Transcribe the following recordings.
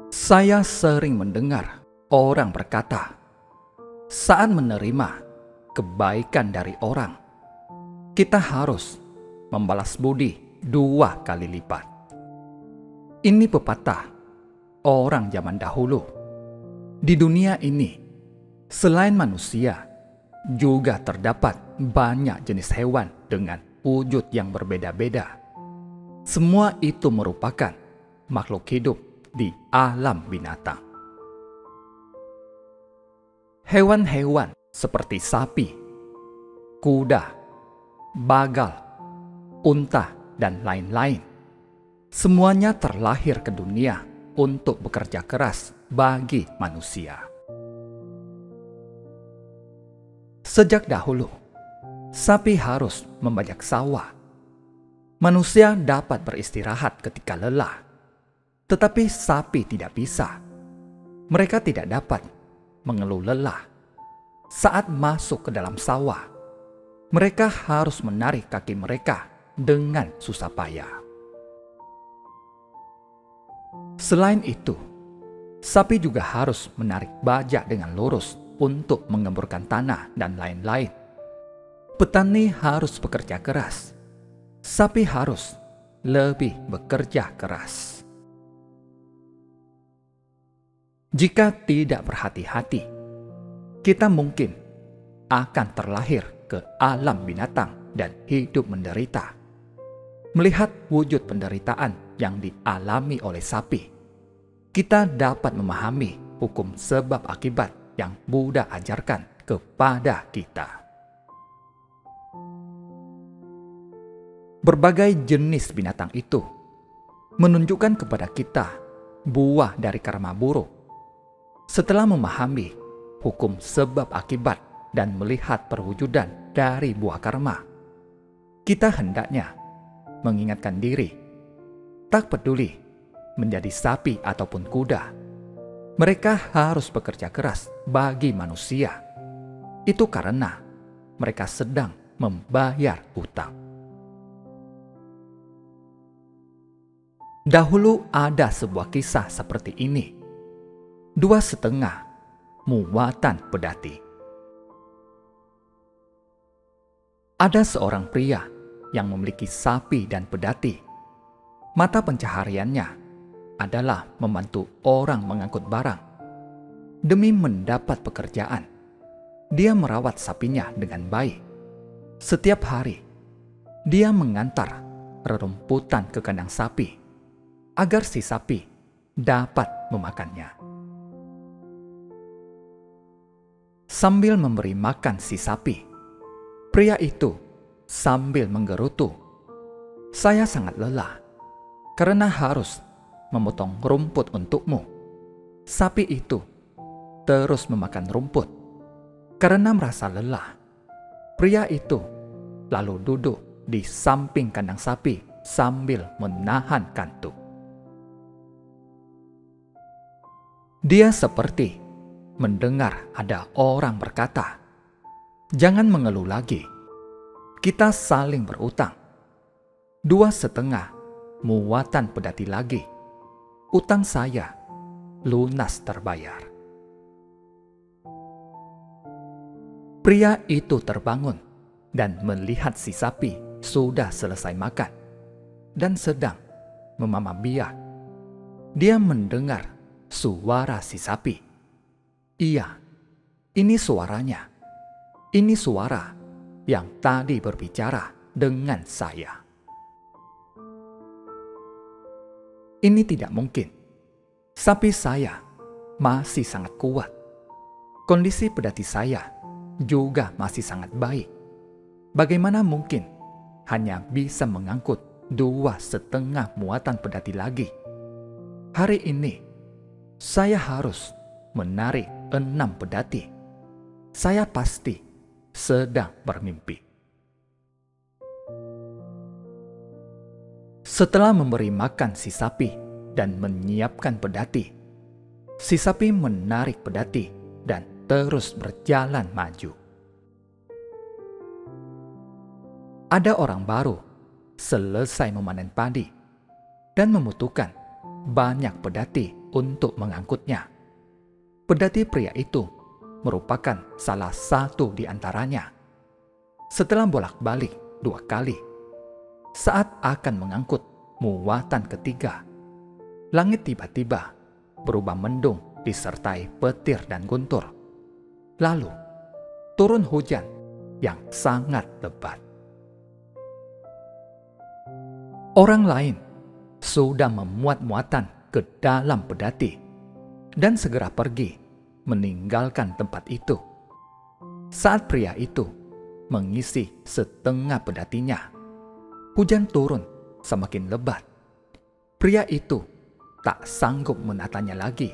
Saya sering mendengar orang berkata, saat menerima kebaikan dari orang, kita harus membalas budi 2 kali lipat. Ini pepatah orang zaman dahulu. Di dunia ini, selain manusia, juga terdapat banyak jenis hewan dengan wujud yang berbeda-beda. Semua itu merupakan makhluk hidup di alam binatang. Hewan-hewan seperti sapi, kuda, bagal, unta, dan lain-lain, semuanya terlahir ke dunia untuk bekerja keras bagi manusia. Sejak dahulu, sapi harus membajak sawah. Manusia dapat beristirahat ketika lelah, tetapi sapi tidak bisa. Mereka tidak dapat mengeluh lelah. Saat masuk ke dalam sawah, mereka harus menarik kaki mereka dengan susah payah. Selain itu, sapi juga harus menarik bajak dengan lurus untuk mengemburkan tanah dan lain-lain. Petani harus bekerja keras. Sapi harus lebih bekerja keras. Jika tidak berhati-hati, kita mungkin akan terlahir ke alam binatang dan hidup menderita. Melihat wujud penderitaan yang dialami oleh sapi, kita dapat memahami hukum sebab akibat yang Buddha ajarkan kepada kita. Berbagai jenis binatang itu menunjukkan kepada kita buah dari karma buruk. Setelah memahami hukum sebab akibat dan melihat perwujudan dari buah karma, kita hendaknya mengingatkan diri, tak peduli menjadi sapi ataupun kuda, mereka harus bekerja keras bagi manusia. Itu karena mereka sedang membayar hutang. Dahulu ada sebuah kisah seperti ini. 2,5 muatan pedati. Ada seorang pria yang memiliki sapi dan pedati. Mata pencahariannya adalah membantu orang mengangkut barang. Demi mendapat pekerjaan, dia merawat sapinya dengan baik. Setiap hari, dia mengantar rerumputan ke kandang sapi agar si sapi dapat memakannya. Sambil memberi makan si sapi, pria itu sambil menggerutu, "Saya sangat lelah karena harus memotong rumput untukmu." Sapi itu terus memakan rumput. Karena merasa lelah, pria itu lalu duduk di samping kandang sapi sambil menahan kantuk. Dia seperti mendengar ada orang berkata, "Jangan mengeluh lagi. Kita saling berutang. 2,5 muatan pedati lagi. Utang saya lunas terbayar." Pria itu terbangun dan melihat si sapi sudah selesai makan dan sedang memamah biak. Dia mendengar suara si sapi. Iya, ini suaranya. Ini suara yang tadi berbicara dengan saya. Ini tidak mungkin. Sapi saya masih sangat kuat. Kondisi pedati saya juga masih sangat baik. Bagaimana mungkin hanya bisa mengangkut 2,5 muatan pedati lagi? Hari ini saya harus menarik 6 pedati. Saya pasti sedang bermimpi. Setelah memberi makan si sapi dan menyiapkan pedati, si sapi menarik pedati dan terus berjalan maju. Ada orang baru selesai memanen padi dan membutuhkan banyak pedati untuk mengangkutnya. Pedati pria itu merupakan salah satu di antaranya. Setelah bolak-balik 2 kali, saat akan mengangkut muatan ketiga, langit tiba-tiba berubah mendung disertai petir dan guntur. Lalu turun hujan yang sangat lebat. Orang lain sudah memuat muatan ke dalam pedati dan segera pergi meninggalkan tempat itu. Saat pria itu mengisi setengah pedatinya, hujan turun semakin lebat. Pria itu tak sanggup menatanya lagi.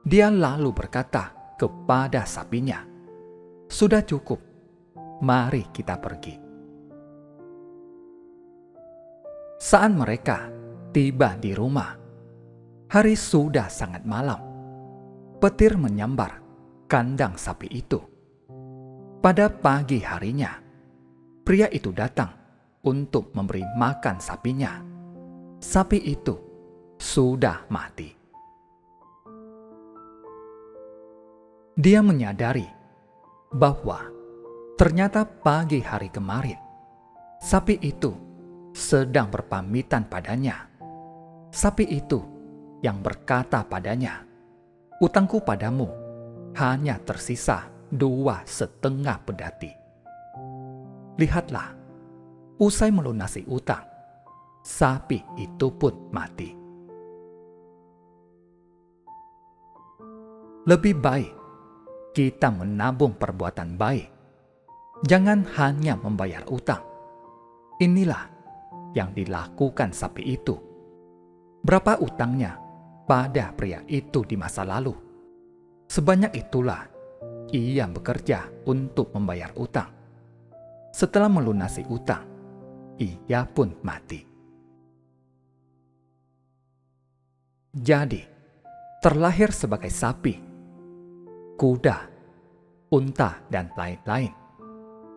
Dia lalu berkata kepada sapinya, "Sudah cukup, mari kita pergi." Saat mereka tiba di rumah, hari sudah sangat malam. Petir menyambar kandang sapi itu. Pada pagi harinya, pria itu datang untuk memberi makan sapinya. Sapi itu sudah mati. Dia menyadari bahwa ternyata pagi hari kemarin, sapi itu sedang berpamitan padanya. Sapi itu yang berkata padanya, "Utangku padamu hanya tersisa 2,5 pedati." Lihatlah, usai melunasi utang, sapi itu pun mati. Lebih baik kita menabung perbuatan baik. Jangan hanya membayar utang. Inilah yang dilakukan sapi itu. Berapa utangnya pada pria itu di masa lalu? Sebanyak itulah ia bekerja untuk membayar utang. Setelah melunasi utang, ia pun mati. Jadi, terlahir sebagai sapi, kuda, unta, dan lain-lain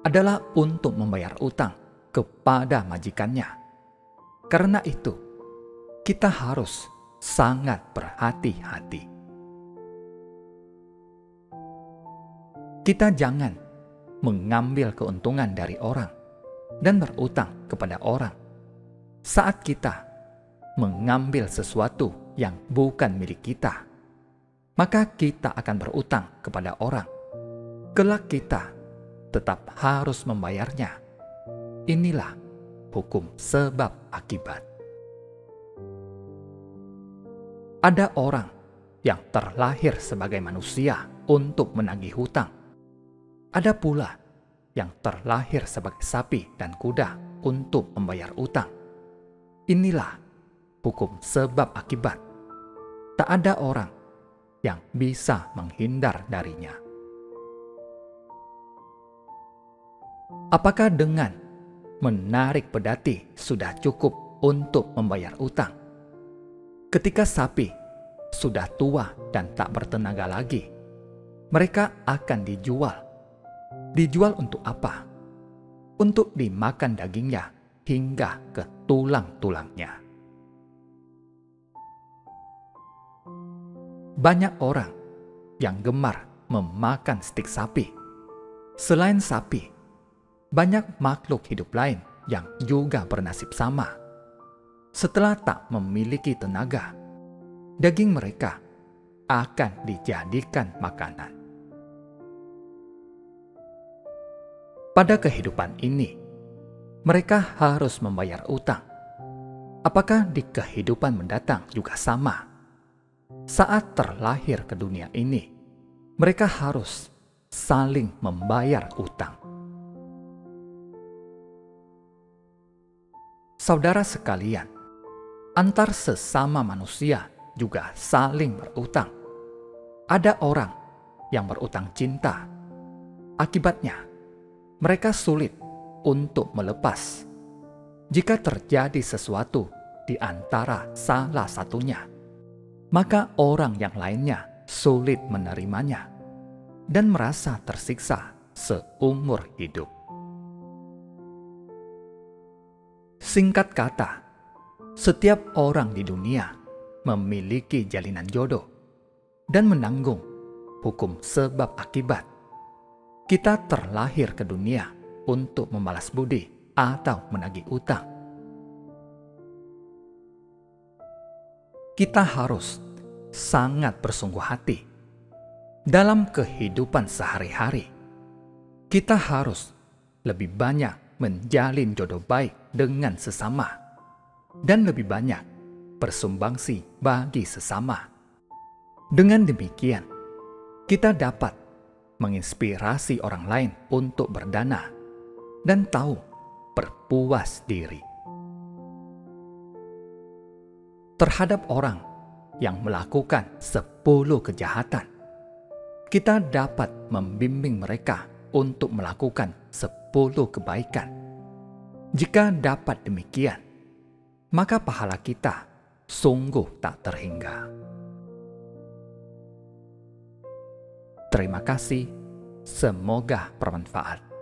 adalah untuk membayar utang kepada majikannya. Karena itu, kita harus sangat berhati-hati. Kita jangan mengambil keuntungan dari orang dan berutang kepada orang. Saat kita mengambil sesuatu yang bukan milik kita, maka kita akan berutang kepada orang. Kelak kita tetap harus membayarnya. Inilah hukum sebab akibat. Ada orang yang terlahir sebagai manusia untuk menagih hutang. Ada pula yang terlahir sebagai sapi dan kuda untuk membayar utang. Inilah hukum sebab akibat. Tak ada orang yang bisa menghindar darinya. Apakah dengan menarik pedati sudah cukup untuk membayar utang? Ketika sapi sudah tua dan tak bertenaga lagi, mereka akan dijual. Dijual untuk apa? Untuk dimakan dagingnya hingga ke tulang-tulangnya. Banyak orang yang gemar memakan stik sapi. Selain sapi, banyak makhluk hidup lain yang juga bernasib sama. Setelah tak memiliki tenaga, daging mereka akan dijadikan makanan. Pada kehidupan ini, mereka harus membayar utang. Apakah di kehidupan mendatang juga sama? Saat terlahir ke dunia ini, mereka harus saling membayar utang. Saudara sekalian, antar sesama manusia juga saling berutang. Ada orang yang berutang cinta. Akibatnya, mereka sulit untuk melepas. Jika terjadi sesuatu di antara salah satunya, maka orang yang lainnya sulit menerimanya dan merasa tersiksa seumur hidup. Singkat kata, setiap orang di dunia memiliki jalinan jodoh dan menanggung hukum sebab akibat. Kita terlahir ke dunia untuk membalas budi atau menagih utang. Kita harus sangat bersungguh hati dalam kehidupan sehari-hari. Kita harus lebih banyak menjalin jodoh baik dengan sesama dan lebih banyak bersumbangsi bagi sesama. Dengan demikian, kita dapat menginspirasi orang lain untuk berdana dan tahu berpuas diri. Terhadap orang yang melakukan 10 kejahatan, kita dapat membimbing mereka untuk melakukan 10 kebaikan. Jika dapat demikian, maka pahala kita sungguh tak terhingga. Terima kasih, semoga bermanfaat.